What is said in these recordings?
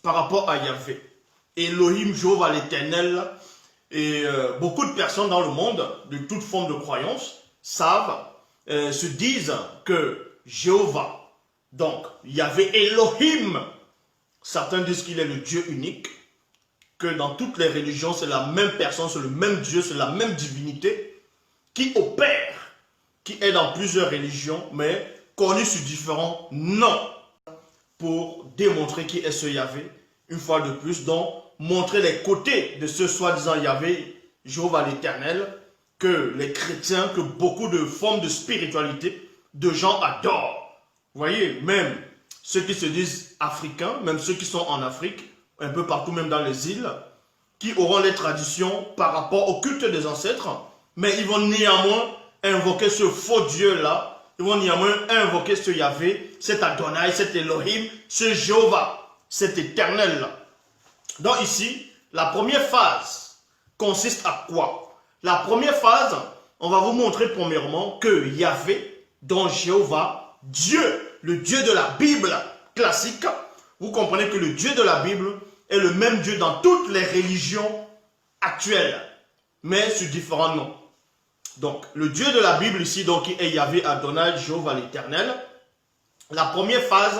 par rapport à Yahvé. Elohim, Jéhovah l'Éternel, et beaucoup de personnes dans le monde, de toute forme de croyance, savent, se disent que Jéhovah, donc Yahvé Elohim, certains disent qu'il est le Dieu unique, que dans toutes les religions, c'est la même personne, c'est le même Dieu, c'est la même divinité qui opère, qui est dans plusieurs religions, mais connu sous différents noms, pour démontrer qui est ce Yahvé, une fois de plus, donc montrer les côtés de ce soi-disant Yahvé, Jéhovah l'Éternel, que les chrétiens, que beaucoup de formes de spiritualité, de gens adorent. Vous voyez, même ceux qui se disent africains, même ceux qui sont en Afrique, un peu partout, même dans les îles, qui auront les traditions par rapport au culte des ancêtres, mais ils vont néanmoins invoquer ce faux Dieu-là, ils vont néanmoins invoquer ce Yahvé, cet Adonai, cet Elohim, ce Jéhovah, cet éternel-là. Donc ici, la première phase consiste à quoi? La première phase, on va vous montrer premièrement que Yahvé, donc Jéhovah, Dieu, le Dieu de la Bible classique, vous comprenez que le Dieu de la Bible est le même Dieu dans toutes les religions actuelles, mais sous différents noms. Donc, le Dieu de la Bible ici, donc, qui est Yahvé Adonai, Jéhovah l'Éternel, la première phase,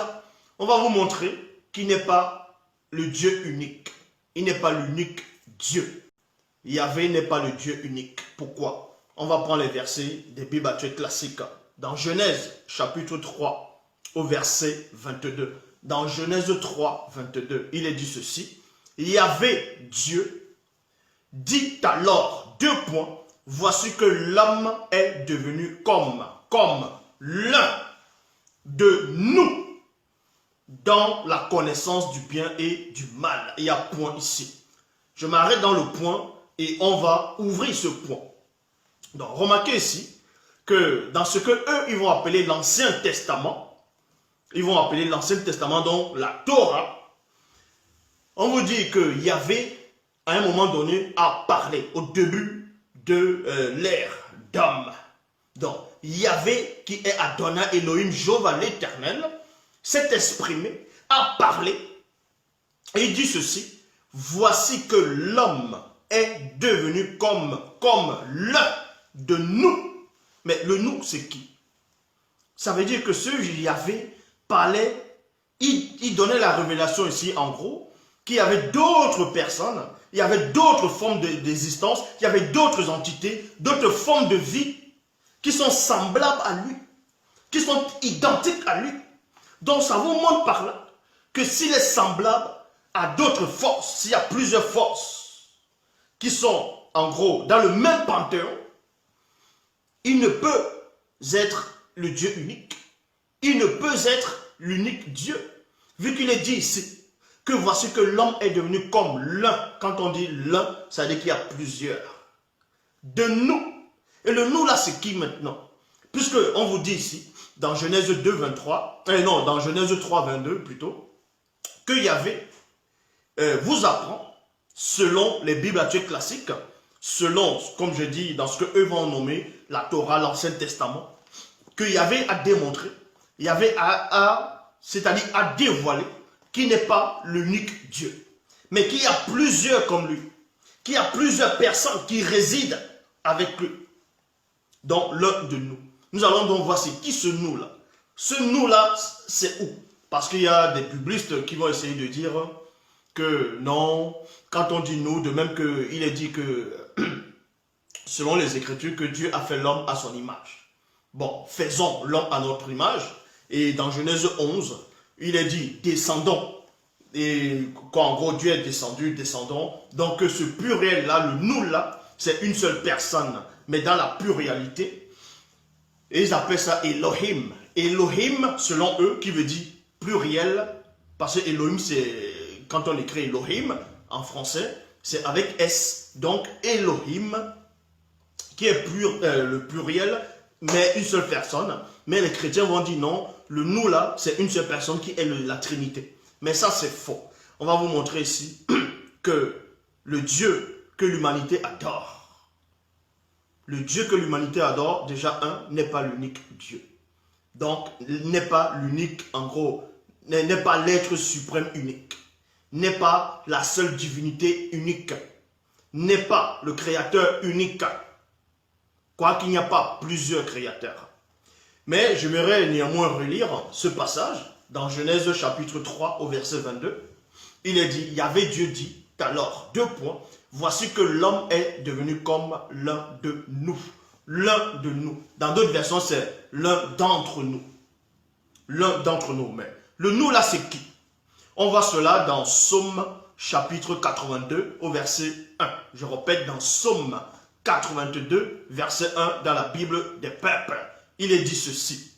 on va vous montrer qu'il n'est pas le Dieu unique. Il n'est pas l'unique Dieu. Yahvé n'est pas le Dieu unique. Pourquoi? On va prendre les versets des Bibles actuelles classiques. Dans Genèse, chapitre 3, au verset 22. Dans Genèse 3, 22, il est dit ceci. Yahvé, Dieu, dit alors, deux points, voici que l'homme est devenu comme l'un de nous dans la connaissance du bien et du mal. Il y a point ici. Je m'arrête dans le point et on va ouvrir ce point. Donc, remarquez ici que dans ce que eux, ils vont appeler l'Ancien Testament, ils vont appeler l'Ancien Testament, donc la Torah, on vous dit que Yahvé, à un moment donné, a parlé au début de l'ère d'homme. Donc, Yahvé, qui est Adonai Elohim, Jéhovah l'Éternel, s'est exprimé, a parlé, et il dit ceci, voici que l'homme est devenu comme l'un de nous. Mais le nous, c'est qui? Ça veut dire que ce Yahvé parlait, il donnait la révélation ici, en gros, qu'il y avait d'autres personnes, il y avait d'autres formes d'existence, il y avait d'autres entités, d'autres formes de vie qui sont semblables à lui, qui sont identiques à lui. Donc ça vous montre par là que s'il est semblable à d'autres forces, s'il y a plusieurs forces qui sont en gros dans le même panthéon, il ne peut être le Dieu unique. Il ne peut être l'unique Dieu. Vu qu'il est dit ici que voici que l'homme est devenu comme l'un. Quand on dit l'un, ça veut dire qu'il y a plusieurs. De nous. Et le nous là, c'est qui maintenant? Puisque on vous dit ici, dans Genèse 2, 23, non, dans Genèse 3, 22 plutôt, que Yahvé vous apprend, selon les Bibles actuelles classiques, selon, comme je dis, dans ce qu'eux vont nommer la Torah, l'Ancien Testament, que Yahvé a démontré, Yahvé c'est-à-dire a dévoilé qu'il n'est pas l'unique Dieu, mais qu'il y a plusieurs comme lui, qu'il y a plusieurs personnes qui résident avec lui, dans l'un de nous. Nous allons donc voir c'est qui ce nous-là. Ce nous-là, c'est où? Parce qu'il y a des publicistes qui vont essayer de dire que non, quand on dit nous, de même qu'il est dit que, selon les Écritures, que Dieu a fait l'homme à son image. Bon, faisons l'homme à notre image. Et dans Genèse 11, il est dit, descendons. Et quand en gros Dieu est descendu, descendons. Donc ce pluriel-là, le nous-là, c'est une seule personne, mais dans la pluralité. Et ils appellent ça Elohim. Elohim, selon eux, qui veut dire pluriel, parce que Elohim, c'est, quand on écrit Elohim, en français, c'est avec S. Donc Elohim, qui est le pluriel, mais une seule personne. Mais les chrétiens vont dire non, le nous là, c'est une seule personne qui est la Trinité. Mais ça, c'est faux. On va vous montrer ici que le Dieu que l'humanité adore, le Dieu que l'humanité adore, déjà n'est pas l'unique Dieu. Donc, n'est pas l'unique, en gros, n'est pas l'être suprême unique. n'est pas la seule divinité unique, n'est pas le créateur unique, quoiqu'il n'y a pas plusieurs créateurs. Mais j'aimerais néanmoins relire ce passage dans Genèse chapitre 3 au verset 22. Il est dit, Yahvé Dieu dit, alors, voici que l'homme est devenu comme l'un de nous. L'un de nous. Dans d'autres versions, c'est l'un d'entre nous. L'un d'entre nous. Mais le nous là, c'est qui? On voit cela dans Psaume chapitre 82 au verset 1. Je répète, dans Psaume 82, verset 1, dans la Bible des peuples. Il est dit ceci.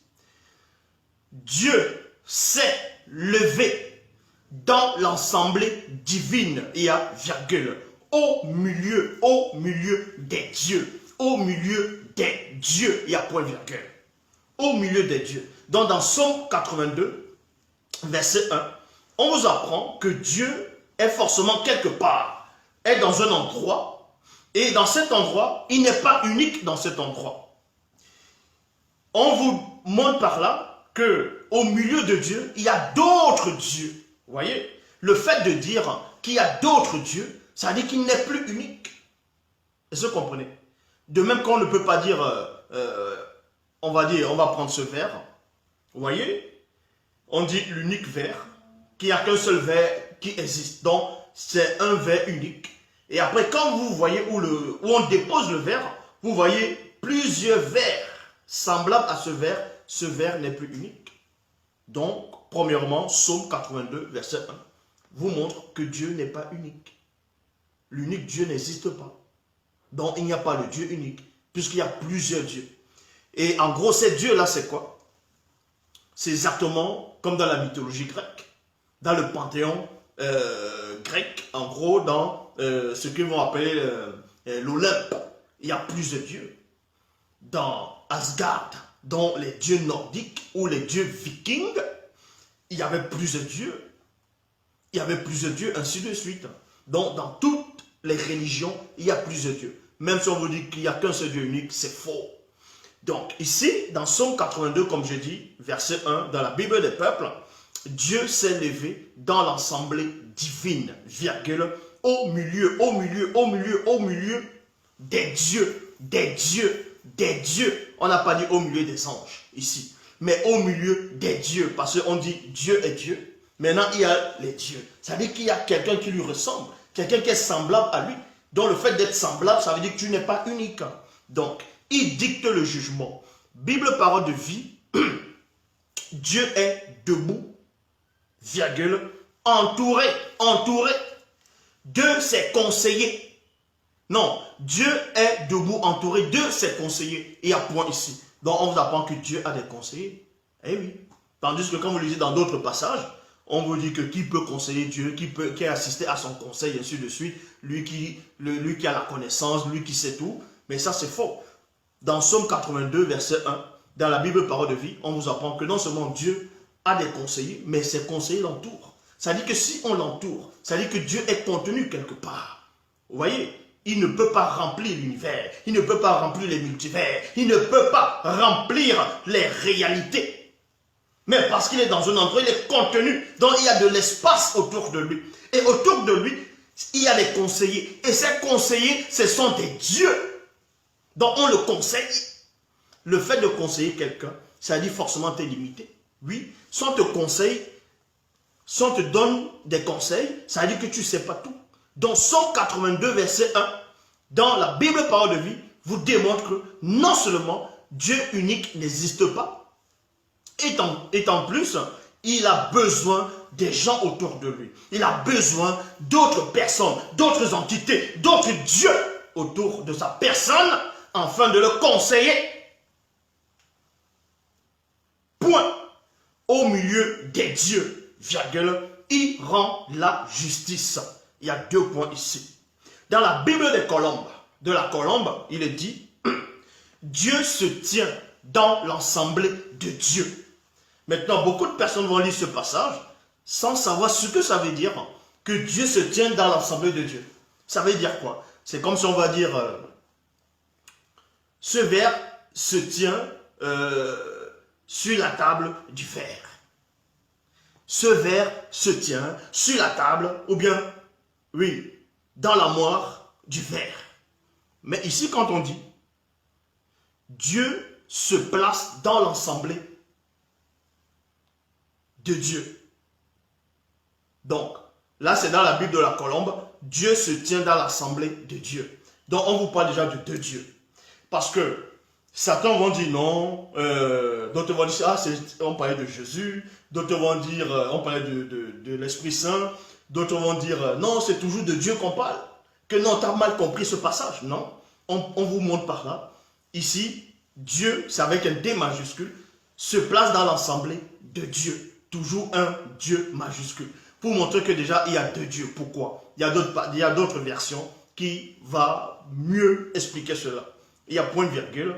Dieu s'est levé dans l'assemblée divine, il y a virgule, au milieu des dieux, au milieu des dieux, il y a point virgule, au milieu des dieux. Donc dans Psaume 82, verset 1, on vous apprend que Dieu est forcément quelque part, est dans un endroit, et dans cet endroit, il n'est pas unique dans cet endroit. On vous montre par là qu'au milieu de Dieu, il y a d'autres dieux. Vous voyez, le fait de dire qu'il y a d'autres dieux, ça veut dire qu'il n'est plus unique. Est-ce que vous comprenez? De même qu'on ne peut pas dire, on va prendre ce verre. Vous voyez, on dit l'unique verre, qu'il n'y a qu'un seul verre qui existe. Donc, c'est un verre unique. Et après, quand vous voyez où on dépose le verre, vous voyez plusieurs verres semblables à ce verre n'est plus unique. Donc, premièrement, Psaume 82, verset 1, vous montre que Dieu n'est pas unique. L'unique Dieu n'existe pas. Donc, il n'y a pas le Dieu unique, puisqu'il y a plusieurs dieux. Et en gros, ces dieux-là, c'est quoi? C'est exactement comme dans la mythologie grecque. Dans le panthéon grec, en gros, dans ce qu'ils vont appeler l'Olympe, il y a plusieurs dieux. Dans Asgard, dans les dieux nordiques ou les dieux vikings, il y avait plusieurs dieux. Il y avait plusieurs dieux, ainsi de suite. Donc, dans toutes les religions, il y a plusieurs dieux. Même si on vous dit qu'il n'y a qu'un seul Dieu unique, c'est faux. Donc, ici, dans Psaume 82, comme je dis, verset 1, dans la Bible des peuples, Dieu s'est levé dans l'assemblée divine, virgule, au milieu des dieux, des dieux, des dieux. On n'a pas dit au milieu des anges, ici, mais au milieu des dieux, parce qu'on dit Dieu est Dieu. Maintenant, il y a les dieux. Ça veut dire qu'il y a quelqu'un qui lui ressemble, quelqu'un qui est semblable à lui. Donc, le fait d'être semblable, ça veut dire que tu n'es pas unique. Donc, il dicte le jugement. Bible, parole de vie, Dieu est debout, virgule, entouré de ses conseillers. Non, Dieu est debout, entouré de ses conseillers. Il y a point ici. Donc, on vous apprend que Dieu a des conseillers. Eh oui. Tandis que quand vous lisez dans d'autres passages, on vous dit que qui peut conseiller Dieu, qui a assisté à son conseil, et ainsi de suite, lui qui a la connaissance, lui qui sait tout. Mais ça, c'est faux. Dans Psaume 82, verset 1, dans la Bible Parole de vie, on vous apprend que non seulement Dieu a des conseillers, mais ses conseillers l'entourent. Ça dit que si on l'entoure, ça dit que Dieu est contenu quelque part. Vous voyez, il ne peut pas remplir l'univers, il ne peut pas remplir les multivers, il ne peut pas remplir les réalités. Mais parce qu'il est dans un endroit, il est contenu, donc il y a de l'espace autour de lui. Et autour de lui, il y a des conseillers. Et ces conseillers, ce sont des dieux. Donc on le conseille. Le fait de conseiller quelqu'un, ça dit forcément t'es limité. Oui, si on te conseille, si on te donne des conseils, ça dit que tu ne sais pas tout. Dans Psaume 82, verset 1, dans la Bible Parole de vie, vous démontre que non seulement Dieu unique n'existe pas, et en plus, il a besoin des gens autour de lui. Il a besoin d'autres personnes, d'autres entités, d'autres dieux autour de sa personne, afin de le conseiller. Point. Au milieu des dieux, virgule, il rend la justice. Il y a 2 points ici. Dans la Bible de la Colombe, il est dit, Dieu se tient dans l'assemblée de Dieu. Maintenant, beaucoup de personnes vont lire ce passage sans savoir ce que ça veut dire que Dieu se tient dans l'assemblée de Dieu. Ça veut dire quoi? C'est comme si on va dire, ce verre se tient sur la table du fer. ce verre se tient sur la table, ou bien, oui, dans la moire du verre. Mais ici, quand on dit, Dieu se place dans l'assemblée de Dieu. Donc, là, c'est dans la Bible de la Colombe, Dieu se tient dans l'assemblée de Dieu. Donc, on vous parle déjà de Dieu. Parce que certains vont dire non, d'autres vont dire, ah, on parlait de Jésus, d'autres vont dire, on parlait de l'Esprit Saint, d'autres vont dire, non, c'est toujours de Dieu qu'on parle. Que non, tu as mal compris ce passage. Non, on vous montre par là. Ici, Dieu, c'est avec un D majuscule, se place dans l'assemblée de Dieu. Toujours un Dieu majuscule. Pour montrer que déjà, il y a deux dieux. Pourquoi? Il y a d'autres versions qui vont mieux expliquer cela. Il y a point virgule.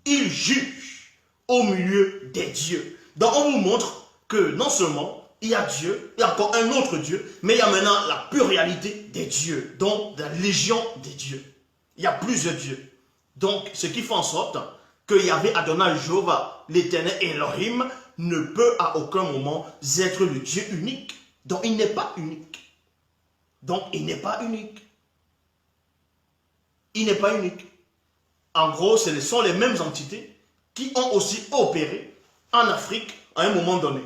Il juge au milieu des dieux. Donc on vous montre que non seulement il y a Dieu, il y a encore un autre Dieu, mais il y a maintenant la pluralité des dieux, donc la légion des dieux. Il y a plusieurs dieux. Donc ce qui fait en sorte que Yahvé Adonai Jéhovah, l'éternel Elohim, ne peut à aucun moment être le Dieu unique. Donc il n'est pas unique. Donc il n'est pas unique. Il n'est pas unique. En gros, ce sont les mêmes entités qui ont aussi opéré en Afrique à un moment donné.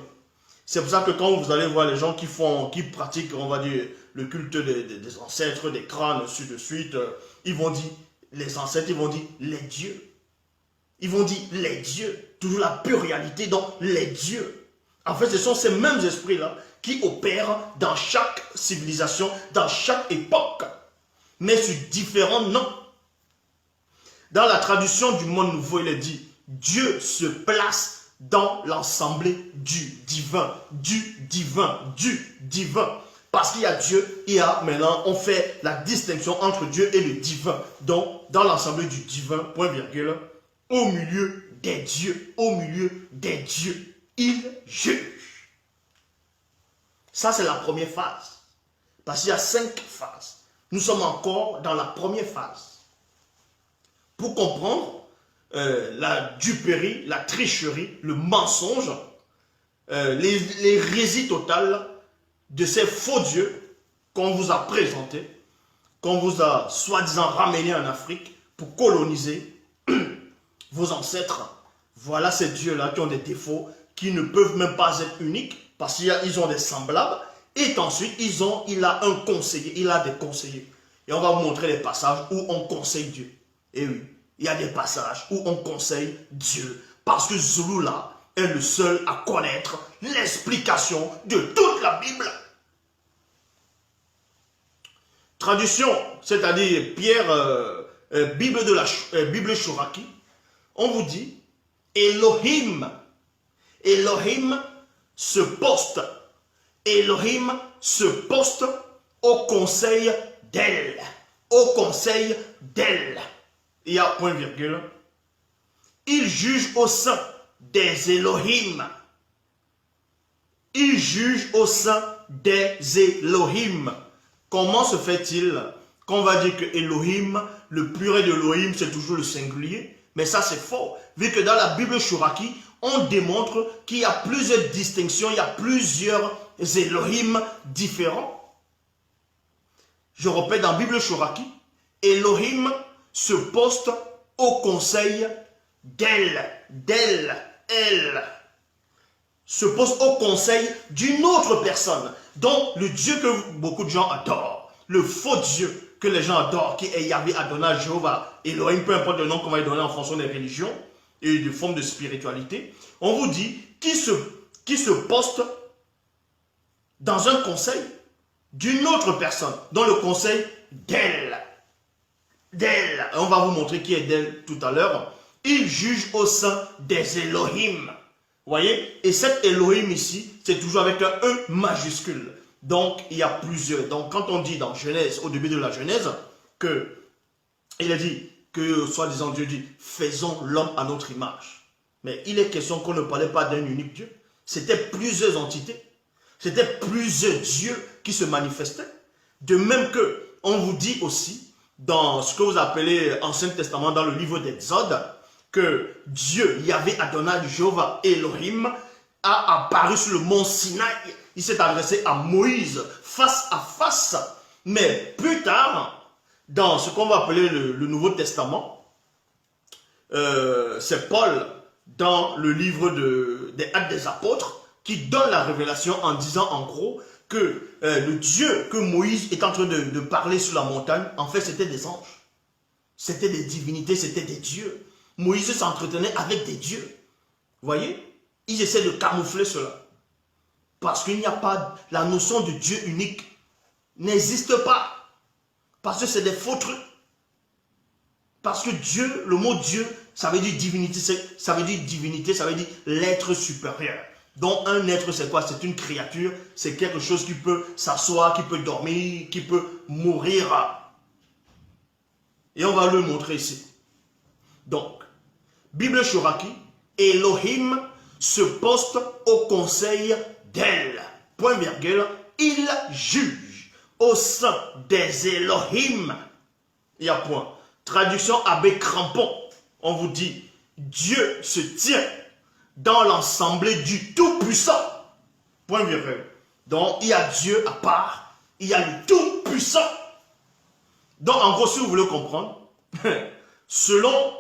C'est pour ça que quand vous allez voir les gens qui pratiquent, on va dire, le culte des ancêtres, des crânes, ainsi de suite, ils vont dire, les ancêtres, ils vont dire les dieux. Ils vont dire les dieux, toujours la pluralité, donc les dieux. En fait, ce sont ces mêmes esprits-là qui opèrent dans chaque civilisation, dans chaque époque, mais sur différents noms. Dans la traduction du Monde Nouveau, il est dit, Dieu se place dans l'assemblée du divin, du divin, du divin. Parce qu'il y a Dieu, il y a maintenant, on fait la distinction entre Dieu et le divin. Donc, dans l'assemblée du divin, point virgule, au milieu des dieux, il juge. Ça, c'est la première phase. Parce qu'il y a 5 phases. Nous sommes encore dans la première phase. Pour comprendre la duperie, la tricherie, le mensonge, l'hérésie totale de ces faux dieux qu'on vous a présentés, qu'on vous a soi-disant ramenés en Afrique pour coloniser vos ancêtres. Voilà ces dieux-là qui ont des défauts, qui ne peuvent même pas être uniques parce qu'ils ont des semblables. Et ensuite, il a un conseiller, il a des conseillers. Et on va vous montrer les passages où on conseille Dieu. Et oui, il y a des passages où on conseille Dieu. Parce que Zulula est le seul à connaître l'explication de toute la Bible. Traduction, c'est-à-dire Bible de la Bible Shoraki, on vous dit Elohim. Elohim se poste. Elohim se poste au conseil d'elle. Au conseil d'elle. Il y a point virgule. Il juge au sein des Elohim. Il juge au sein des Elohim. Comment se fait-il qu'on va dire que Elohim, le pluriel de Elohim, c'est toujours le singulier? Mais ça, c'est faux. Vu que dans la Bible Shoraki, on démontre qu'il y a plusieurs distinctions, il y a plusieurs Elohim différents. Je répète, dans la Bible Shoraki, Elohim se poste au conseil d'elle, elle. Se poste au conseil d'une autre personne. Donc, le Dieu que beaucoup de gens adorent, le faux Dieu que les gens adorent, qui est Yahvé, Adonai, Jéhovah, Elohim, peu importe le nom qu'on va lui donner en fonction des religions et des formes de spiritualité, on vous dit qui se poste dans un conseil d'une autre personne, dans le conseil d'elle. D'elle. On va vous montrer qui est d'elle tout à l'heure. Il juge au sein des Elohim. Vous voyez? Et cet Elohim ici, c'est toujours avec un E majuscule. Donc, il y a plusieurs. Donc, quand on dit dans Genèse, au début de la Genèse, que il a dit que, soi-disant, Dieu dit, faisons l'homme à notre image. Mais il est question qu'on ne parlait pas d'un unique Dieu. C'était plusieurs entités. C'était plusieurs dieux qui se manifestaient. De même que, on vous dit aussi, dans ce que vous appelez Ancien Testament, dans le livre d'Exode, que Dieu, Yahvé, Adonai, Jéhovah, Elohim, a apparu sur le mont Sinaï. Il s'est adressé à Moïse face à face. Mais plus tard, dans ce qu'on va appeler le Nouveau Testament, c'est Paul, dans le livre des Actes des Apôtres, qui donne la révélation en disant en gros que le Dieu que Moïse est en train de parler sur la montagne, en fait c'était des anges. C'était des divinités, c'était des dieux. Moïse s'entretenait avec des dieux. Vous voyez? Ils essaient de camoufler cela. Parce qu'il n'y a pas, la notion de Dieu unique n'existe pas. Parce que c'est des faux trucs. Parce que Dieu, le mot Dieu, ça veut dire divinité, ça veut dire l'être supérieur. Donc un être c'est quoi? C'est une créature, c'est quelque chose qui peut s'asseoir, qui peut dormir, qui peut mourir. Et on va le montrer ici. Donc, Bible Shoraki, Elohim se poste au conseil d'elle. Point virgule, il juge au sein des Elohim. Il y a point. Traduction Abbé Crampon. On vous dit, Dieu se tient dans l'assemblée du Tout-Puissant. Point virgule. Donc, il y a Dieu à part, il y a le Tout-Puissant. Donc, en gros, si vous voulez comprendre, selon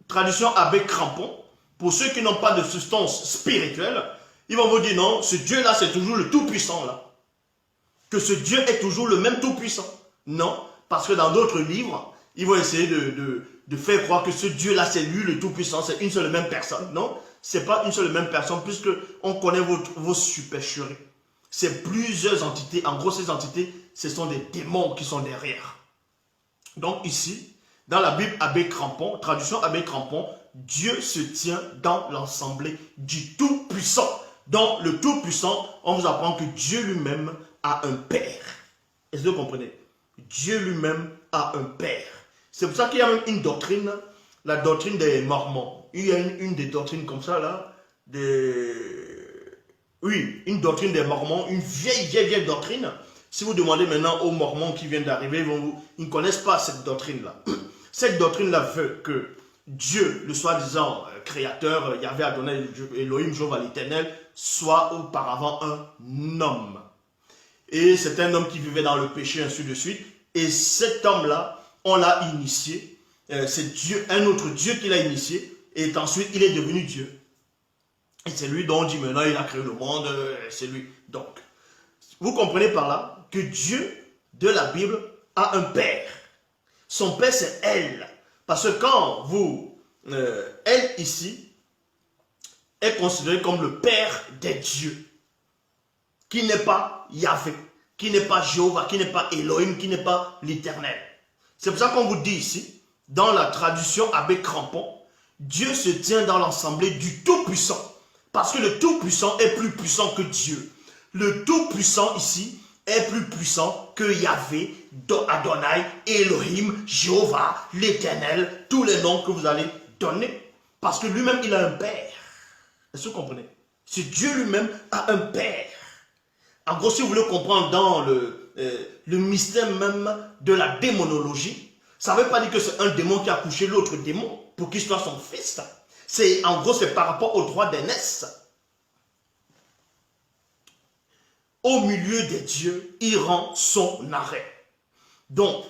traduction Abbé Crampon, pour ceux qui n'ont pas de substance spirituelle, ils vont vous dire non, ce Dieu-là, c'est toujours le Tout-Puissant, là. Que ce Dieu est toujours le même Tout-Puissant. Non, parce que dans d'autres livres, ils vont essayer de faire croire que ce Dieu-là, c'est lui le Tout-Puissant, c'est une seule et même personne. Non, c'est pas une seule et même personne, puisque on connaît vos supercheries. C'est plusieurs entités. En gros, ces entités, ce sont des démons qui sont derrière. Donc ici, dans la Bible Abbé Crampon, traduction Abbé Crampon, Dieu se tient dans l'assemblée du Tout-Puissant. Dans le Tout-Puissant, on vous apprend que Dieu lui-même a un Père. Est-ce que vous comprenez? Dieu lui-même a un Père. C'est pour ça qu'il y a même une doctrine, la doctrine des Mormons. Il y a une des doctrines comme ça, là, oui, une doctrine des Mormons, une vieille doctrine. Si vous demandez maintenant aux Mormons qui viennent d'arriver, ils ne connaissent pas cette doctrine-là. Cette doctrine-là veut que Dieu, le soi-disant créateur, Yahvé Adonai, Elohim, Jéhovah l'Éternel, soit auparavant un homme. Et c'est un homme qui vivait dans le péché, ainsi de suite. Et cet homme-là, on l'a initié. C'est Dieu, un autre Dieu qui l'a initié. Et ensuite, il est devenu Dieu. Et c'est lui dont on dit maintenant, il a créé le monde. C'est lui. Donc, vous comprenez par là que Dieu de la Bible a un père. Son père, c'est elle. Parce que quand vous, elle ici, est considérée comme le père des dieux. Qui n'est pas Yahvé, qui n'est pas Jéhovah, qui n'est pas Elohim, qui n'est pas l'Éternel. C'est pour ça qu'on vous dit ici, dans la traduction Abbé Crampon, Dieu se tient dans l'assemblée du Tout-Puissant. Parce que le Tout-Puissant est plus puissant que Dieu. Le Tout-Puissant ici est plus puissant que Yahvé, Adonai, Elohim, Jéhovah, l'Éternel, tous les noms que vous allez donner. Parce que lui-même, il a un père. Est-ce que vous comprenez? C'est Dieu lui-même a un père. En gros, si vous voulez comprendre dans le mystère même de la démonologie, ça ne veut pas dire que c'est un démon qui a couché l'autre démon pour qu'il soit son fils. En gros, c'est par rapport au droit d'aînesse. Au milieu des dieux, il rend son arrêt. Donc,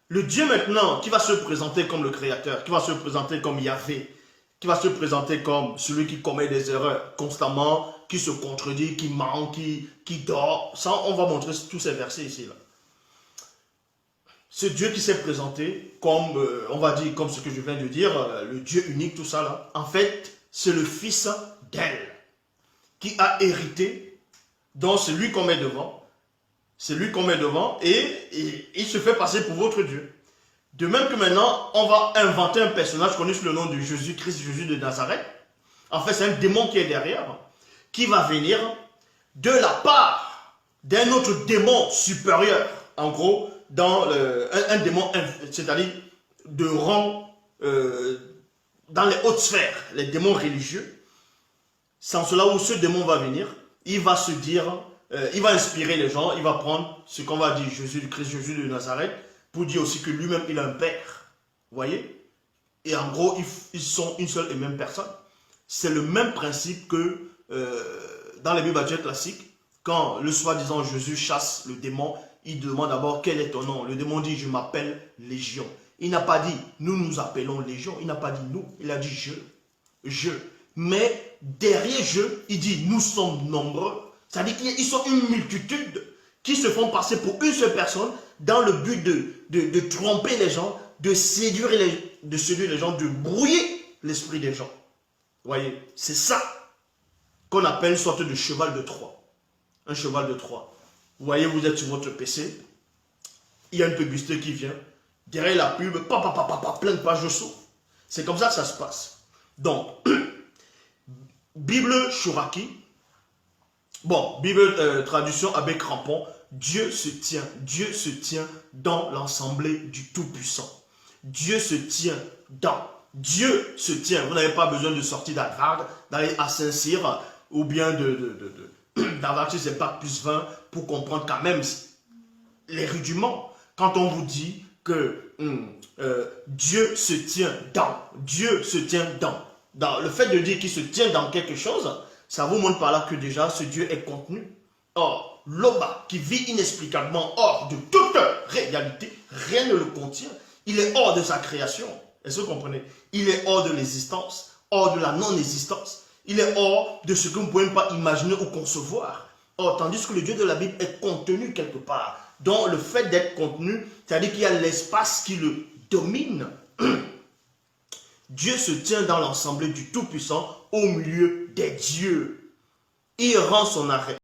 le Dieu maintenant qui va se présenter comme le Créateur, qui va se présenter comme Yahvé, qui va se présenter comme celui qui commet des erreurs constamment, qui se contredit, qui ment, qui dort. Ça, on va montrer tous ces versets ici. Là. Ce Dieu qui s'est présenté comme, on va dire, comme ce que je viens de dire, le Dieu unique, tout ça là, en fait, c'est le fils d'elle, qui a hérité, donc c'est lui qu'on met devant, et il se fait passer pour votre Dieu. De même que maintenant, on va inventer un personnage connu sous le nom de Jésus-Christ, Jésus de Nazareth. En fait, c'est un démon qui est derrière, qui va venir de la part d'un autre démon supérieur. En gros, dans un démon, c'est-à-dire de rang dans les hautes sphères, les démons religieux. C'est en cela où ce démon va venir, il va se dire, il va inspirer les gens, il va prendre ce qu'on va dire Jésus-Christ, Jésus de Nazareth, pour dire aussi que lui-même, il a un père. Vous voyez? Et en gros, ils sont une seule et même personne. C'est le même principe que dans les Bibles actuelles classiques, quand le soi-disant Jésus chasse le démon, il demande d'abord quel est ton nom. Le démon dit je m'appelle Légion. Il n'a pas dit nous nous appelons Légion. Il n'a pas dit nous. Il a dit je. Mais derrière je, il dit nous sommes nombreux. C'est-à-dire qu'ils sont une multitude qui se font passer pour une seule personne dans le but de tromper les gens, de séduire les gens, de brouiller l'esprit des gens. Vous voyez, c'est ça qu'on appelle une sorte de cheval de Troie. Un cheval de Troie. Vous voyez, vous êtes sur votre PC, il y a une publicité qui vient, derrière la pub, plein de pages s'ouvrent. C'est comme ça que ça se passe. Donc, Bible Chouraki, bon, Bible traduction Abbé Crampon, Dieu se tient dans l'assemblée du Tout-Puissant. Dieu se tient dans. Dieu se tient. Vous n'avez pas besoin de sortir d'Harvard, d'aller à Saint-Cyr, ou bien d'Harvard, c'est Bac plus 20, pour comprendre quand même les rudiments. Quand on vous dit que Dieu se tient dans. Dieu se tient dans le fait de dire qu'il se tient dans quelque chose, ça vous montre par là que déjà ce Dieu est contenu. Or, Loba, qui vit inexplicablement hors de toute réalité, rien ne le contient. Il est hors de sa création. Est-ce que vous comprenez? Il est hors de l'existence, hors de la non-existence. Il est hors de ce que vous ne pouvez pas imaginer ou concevoir. Or, tandis que le Dieu de la Bible est contenu quelque part. Donc, le fait d'être contenu, c'est-à-dire qu'il y a l'espace qui le domine. Dieu se tient dans l'assemblée du Tout-Puissant au milieu des dieux. Il rend son arrêt.